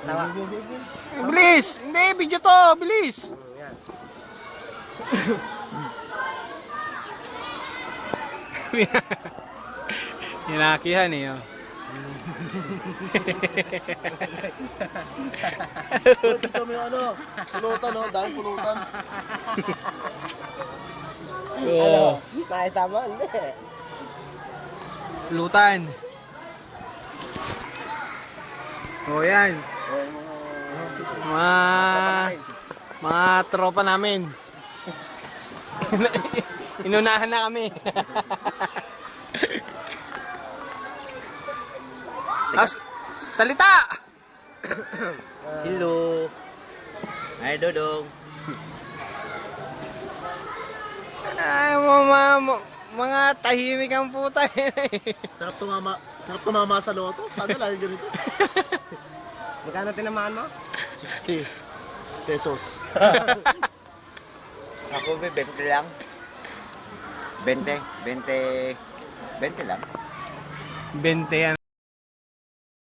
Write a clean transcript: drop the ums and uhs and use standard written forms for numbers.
Tawa. Bilis! Hindi, video to! Bilis! Yan. Hinakihan eh. Oh. Dito may ano, pulutan no, dahil pulutan. Oh. Nakita mo? Hindi. Lutan. Oh, yan. Mga tropa namin. Inunahan na kami. Salita! Hello. Ay, Dodong. Ay, mga tahimik ang puta. Sarap tumama sa loto. Sana lagi ganito. Magkano tinamaan mo? 60 pesos. Ako, 20 lang. 20 lang. 20 yan.